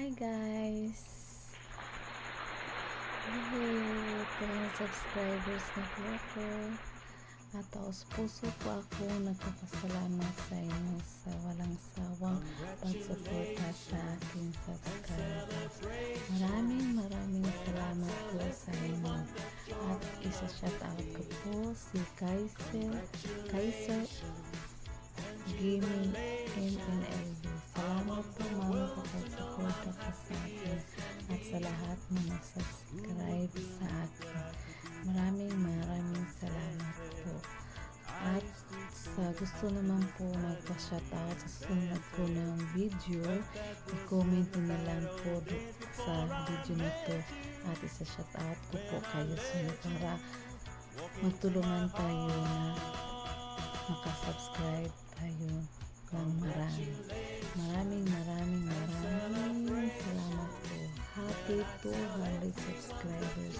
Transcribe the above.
Hi guys! Yay! 200 subscribers na po ako. At taos puso po ako nagpapasalamat sa inyo sa walang sawang pagsuporta sa aking subscribers. Maraming salamat po sa inyo. At isa-shoutout ko po si Kaiser Gaming MNLB. Salamat po mama sa pagsuporta ka sa akin at sa lahat na nag-subscribe sa akin. Maraming salamat po. At sa gusto naman po magpa-shoutout sa sunod po ng video, i-comment na lang po sa video na to at isa-shoutout ko po kayo sunod para magtulungan tayo na makasubscribe tayo ng marami. Maraming salamat po. Happy 200 subscribers